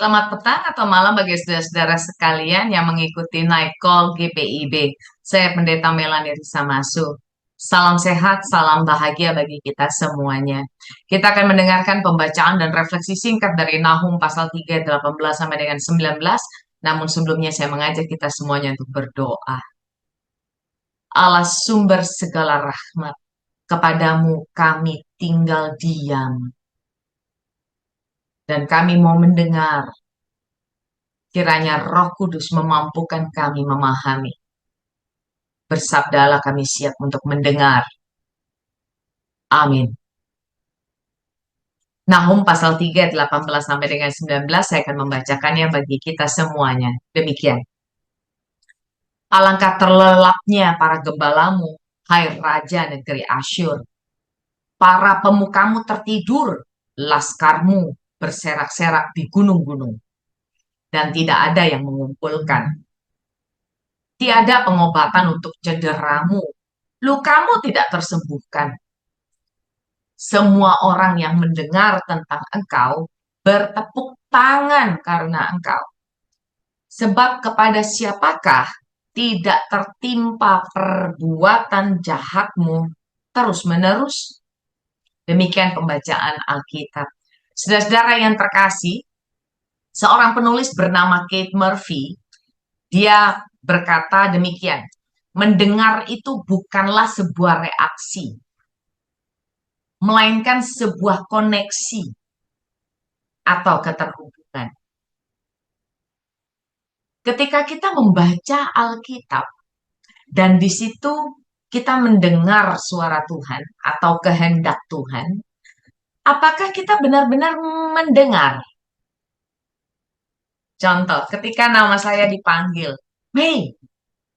Selamat petang atau malam bagi saudara-saudara sekalian yang mengikuti Night Call GPIB. Saya Pendeta Melanie Risa Masu. Salam sehat, salam bahagia bagi kita semuanya. Kita akan mendengarkan pembacaan dan refleksi singkat dari Nahum pasal 3 ayat 18 sampai dengan 19. Namun sebelumnya saya mengajak kita semuanya untuk berdoa. Allah sumber segala rahmat, kepadamu kami tinggal diam. Dan kami mau mendengar. Kiranya Roh Kudus memampukan kami memahami. Bersabdalah kami siap untuk mendengar. Amin. Nahum pasal 3, 18 sampai dengan 19, saya akan membacakannya bagi kita semuanya. Demikian. Alangkah terlelapnya para gembalamu, hai Raja negeri Asyur. Para pemukamu tertidur, laskarmu berserak-serak di gunung-gunung. Dan tidak ada yang mengumpulkan. Tiada pengobatan untuk cederamu. Lukamu tidak tersembuhkan. Semua orang yang mendengar tentang engkau bertepuk tangan karena engkau. Sebab kepada siapakah tidak tertimpa perbuatan jahatmu terus-menerus? Demikian pembacaan Alkitab. Saudara-saudara yang terkasih, seorang penulis bernama Kate Murphy, dia berkata demikian, mendengar itu bukanlah sebuah reaksi, melainkan sebuah koneksi atau keterhubungan. Ketika kita membaca Alkitab dan di situ kita mendengar suara Tuhan atau kehendak Tuhan, apakah kita benar-benar mendengar? Contoh, ketika nama saya dipanggil, Mei,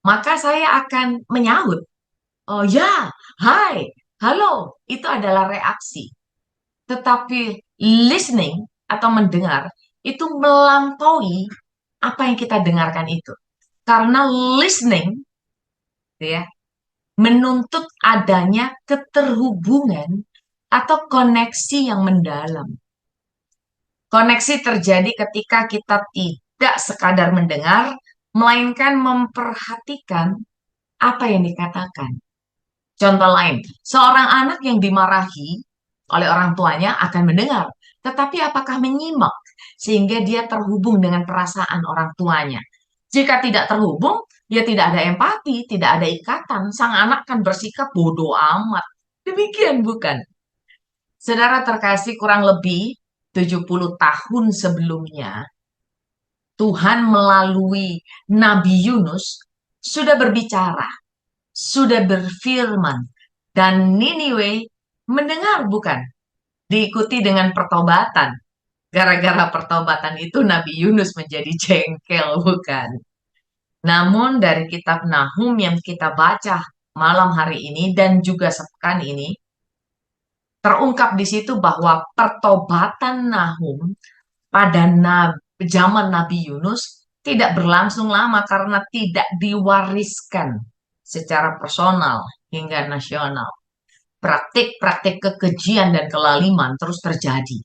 maka saya akan menyahut. Oh ya, hai, halo, itu adalah reaksi. Tetapi listening atau mendengar itu melampaui apa yang kita dengarkan itu. Karena listening ya, menuntut adanya keterhubungan atau koneksi yang mendalam. Koneksi terjadi ketika kita tidak sekadar mendengar, melainkan memperhatikan apa yang dikatakan. Contoh lain, seorang anak yang dimarahi oleh orang tuanya akan mendengar, tetapi apakah menyimak sehingga dia terhubung dengan perasaan orang tuanya? Jika tidak terhubung, dia tidak ada empati, tidak ada ikatan. Sang anak akan bersikap bodoh amat. Demikian bukan? Saudara terkasih, kurang lebih 70 tahun sebelumnya, Tuhan melalui Nabi Yunus sudah berbicara, sudah berfirman, dan Niniwe mendengar bukan? Diikuti dengan pertobatan. Gara-gara pertobatan itu Nabi Yunus menjadi jengkel bukan? Namun dari kitab Nahum yang kita baca malam hari ini dan juga sepekan ini, terungkap di situ bahwa pertobatan Nahum pada zaman Nabi Yunus tidak berlangsung lama karena tidak diwariskan secara personal hingga nasional. Praktik-praktik kekejian dan kelaliman terus terjadi.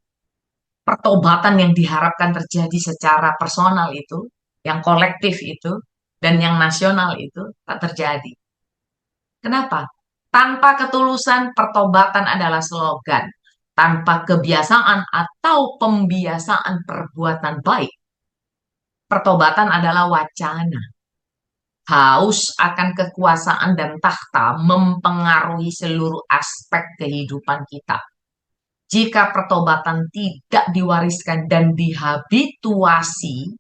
Pertobatan yang diharapkan terjadi secara personal itu, yang kolektif itu, dan yang nasional itu tak terjadi. Kenapa? Tanpa ketulusan, pertobatan adalah slogan. Tanpa kebiasaan atau pembiasaan perbuatan baik, pertobatan adalah wacana. Haus akan kekuasaan dan tahta mempengaruhi seluruh aspek kehidupan kita. Jika pertobatan tidak diwariskan dan dihabituasi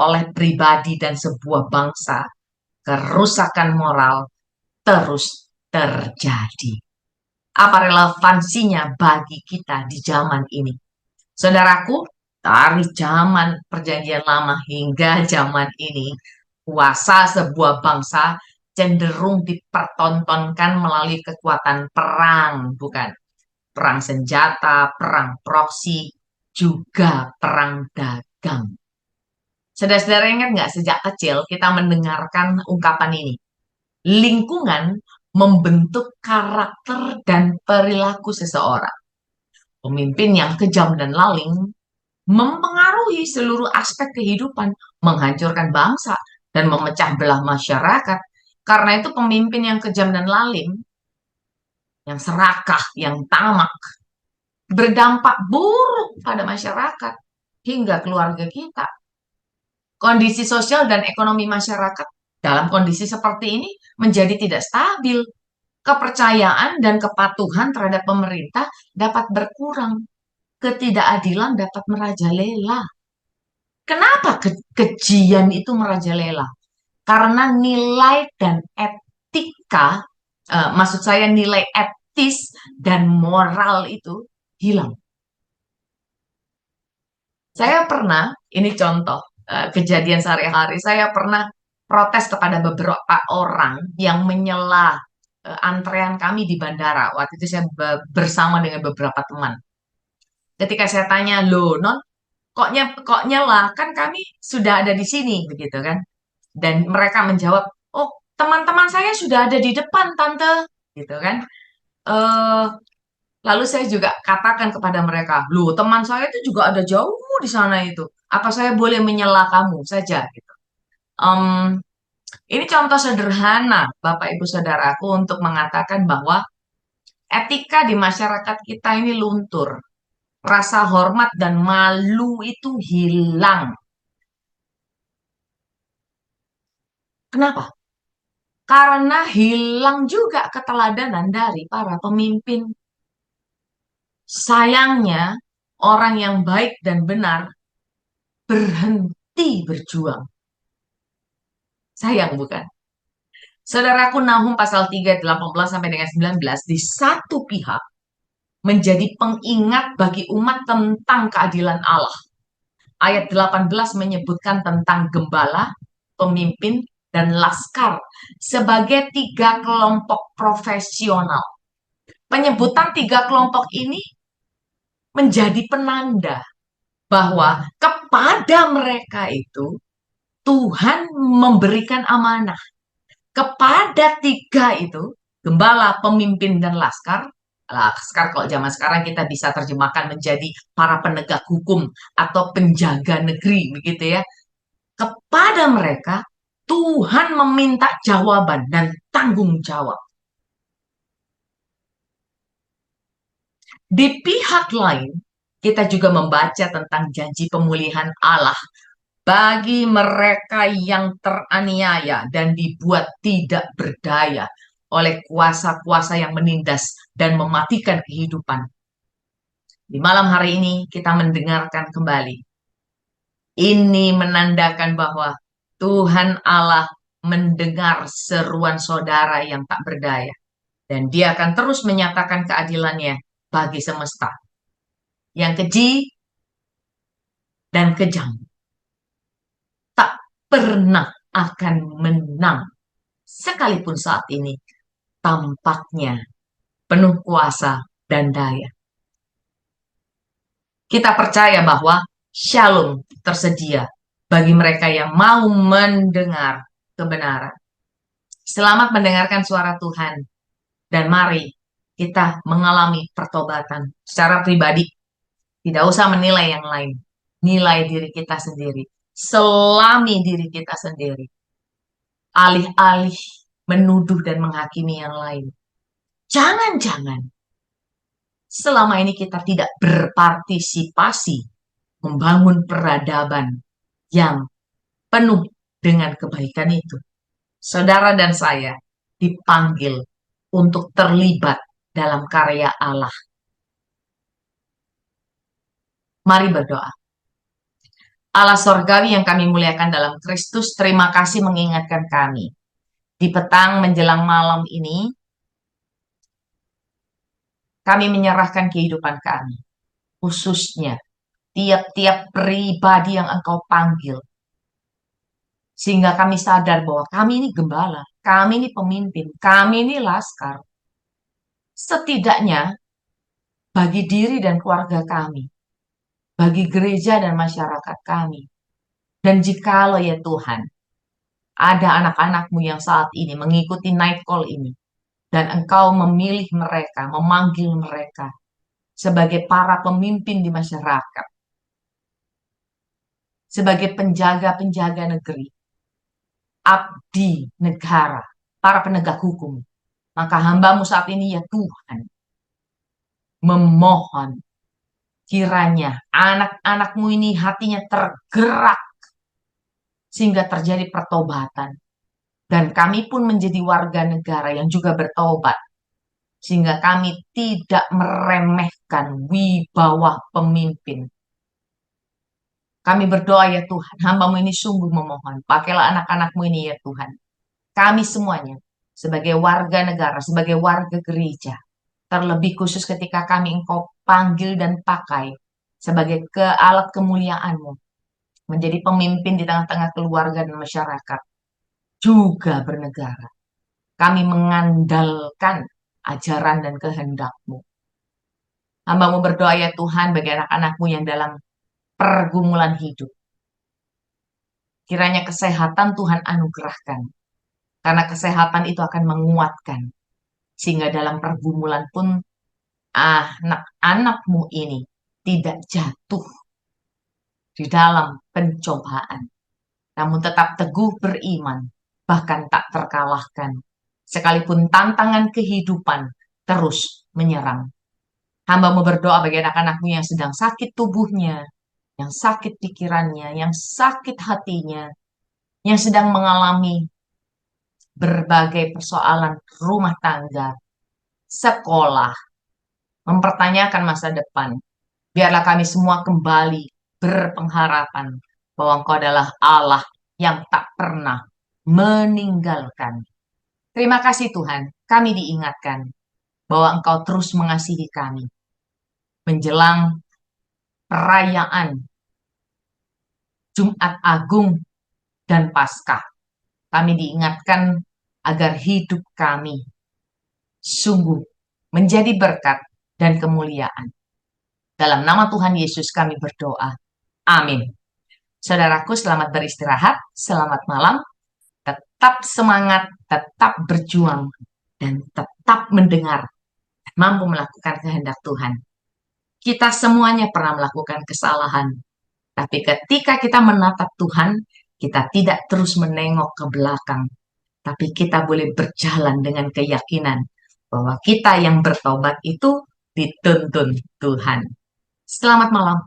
oleh pribadi dan sebuah bangsa, kerusakan moral terus terjadi. Apa relevansinya bagi kita di zaman ini? Saudaraku, dari zaman perjanjian lama hingga zaman ini, kuasa sebuah bangsa cenderung dipertontonkan melalui kekuatan perang, bukan? Perang senjata, perang proksi, juga perang dagang. Saudara-saudara ingat nggak sejak kecil kita mendengarkan ungkapan ini? Lingkungan membentuk karakter dan perilaku seseorang. Pemimpin yang kejam dan laling mempengaruhi seluruh aspek kehidupan, menghancurkan bangsa, dan memecah belah masyarakat. Karena itu pemimpin yang kejam dan lalim, yang serakah, yang tamak, berdampak buruk pada masyarakat hingga keluarga kita. Kondisi sosial dan ekonomi masyarakat dalam kondisi seperti ini menjadi tidak stabil. Kepercayaan dan kepatuhan terhadap pemerintah dapat berkurang. Ketidakadilan dapat merajalela. Kenapa kejian itu merajalela? Karena nilai dan etika, maksud saya nilai etis dan moral itu hilang. Saya pernah, ini contoh kejadian sehari-hari, saya pernah protes kepada beberapa orang yang menyela antrean kami di bandara. Waktu itu saya bersama dengan beberapa teman. Ketika saya tanya, loh, non, kok nyela? Kan kami sudah ada di sini, begitu kan? Dan mereka menjawab, oh, teman-teman saya sudah ada di depan, Tante, gitu kan? Eh, Lalu saya juga katakan kepada mereka, loh, teman saya itu juga ada jauh di sana itu. Apa saya boleh menyela kamu saja? Gitu. Em, ini contoh sederhana, Bapak Ibu Saudaraku, untuk mengatakan bahwa etika di masyarakat kita ini luntur. Rasa hormat dan malu itu hilang. Kenapa? Karena hilang juga keteladanan dari para pemimpin. Sayangnya, orang yang baik dan benar berhenti berjuang. Sayang bukan? Saudaraku, Nahum pasal 3, 18 sampai dengan 19 di satu pihak menjadi pengingat bagi umat tentang keadilan Allah. Ayat 18 menyebutkan tentang gembala, pemimpin, dan laskar sebagai tiga kelompok profesional. Penyebutan tiga kelompok ini menjadi penanda bahwa kepada mereka itu Tuhan memberikan amanah. Kepada tiga itu, gembala, pemimpin, dan laskar. Laskar kalau zaman sekarang kita bisa terjemahkan menjadi para penegak hukum atau penjaga negeri, begitu ya. Kepada mereka, Tuhan meminta jawaban dan tanggung jawab. Di pihak lain, kita juga membaca tentang janji pemulihan Allah bagi mereka yang teraniaya dan dibuat tidak berdaya oleh kuasa-kuasa yang menindas dan mematikan kehidupan. Di malam hari ini kita mendengarkan kembali. Ini menandakan bahwa Tuhan Allah mendengar seruan saudara yang tak berdaya. Dan dia akan terus menyatakan keadilannya bagi semesta. Yang keji dan kejam tak pernah akan menang. Sekalipun saat ini tampaknya penuh kuasa dan daya. Kita percaya bahwa shalom tersedia bagi mereka yang mau mendengar kebenaran. Selamat mendengarkan suara Tuhan. Dan mari kita mengalami pertobatan secara pribadi. Tidak usah menilai yang lain. Nilai diri kita sendiri. Selami diri kita sendiri. Alih-alih menuduh dan menghakimi yang lain. Jangan-jangan selama ini kita tidak berpartisipasi membangun peradaban yang penuh dengan kebaikan itu. Saudara dan saya dipanggil untuk terlibat dalam karya Allah. Mari berdoa. Allah sorgawi yang kami muliakan dalam Kristus, terima kasih mengingatkan kami. Di petang menjelang malam ini, kami menyerahkan kehidupan kami. Khususnya tiap-tiap pribadi yang Engkau panggil. Sehingga kami sadar bahwa kami ini gembala, kami ini pemimpin, kami ini laskar. Setidaknya bagi diri dan keluarga kami, bagi gereja dan masyarakat kami. Dan jikalau ya Tuhan, ada anak-anak-Mu yang saat ini mengikuti night call ini, dan Engkau memilih mereka, memanggil mereka sebagai para pemimpin di masyarakat, sebagai penjaga-penjaga negeri, abdi negara, para penegak hukum. Maka hambamu saat ini ya Tuhan, memohon kiranya anak-anakmu ini hatinya tergerak sehingga terjadi pertobatan. Dan kami pun menjadi warga negara yang juga bertobat. Sehingga kami tidak meremehkan wibawa pemimpin. Kami berdoa ya Tuhan, hambamu ini sungguh memohon. Pakailah anak-anakmu ini ya Tuhan. Kami semuanya sebagai warga negara, sebagai warga gereja. Terlebih khusus ketika kami engkau panggil dan pakai sebagai alat kemuliaan-Mu. Menjadi pemimpin di tengah-tengah keluarga dan masyarakat. Juga bernegara. Kami mengandalkan ajaran dan kehendak-Mu. Hamba-Mu berdoa ya Tuhan bagi anak-anak-Mu yang dalam pergumulan hidup. Kiranya kesehatan Tuhan anugerahkan. Karena kesehatan itu akan menguatkan. Sehingga dalam pergumulan pun anak-anak-Mu ini tidak jatuh di dalam pencobaan. Namun tetap teguh beriman, bahkan tak terkalahkan. Sekalipun tantangan kehidupan terus menyerang. Hamba-Mu berdoa bagi anak-anak-Mu yang sedang sakit tubuhnya, yang sakit pikirannya, yang sakit hatinya, yang sedang mengalami berbagai persoalan rumah tangga, sekolah, mempertanyakan masa depan. Biarlah kami semua kembali berpengharapan bahwa Engkau adalah Allah yang tak pernah meninggalkan. Terima kasih Tuhan, kami diingatkan bahwa Engkau terus mengasihi kami. Menjelang perayaan Jumat Agung dan Paskah, kami diingatkan agar hidup kami sungguh menjadi berkat dan kemuliaan. Dalam nama Tuhan Yesus kami berdoa. Amin. Saudaraku, selamat beristirahat, selamat malam, tetap semangat, tetap berjuang, dan tetap mendengar, mampu melakukan kehendak Tuhan. Kita semuanya pernah melakukan kesalahan, tapi ketika kita menatap Tuhan, kita tidak terus menengok ke belakang, tapi kita boleh berjalan dengan keyakinan bahwa kita yang bertobat itu dituntun Tuhan. Selamat malam.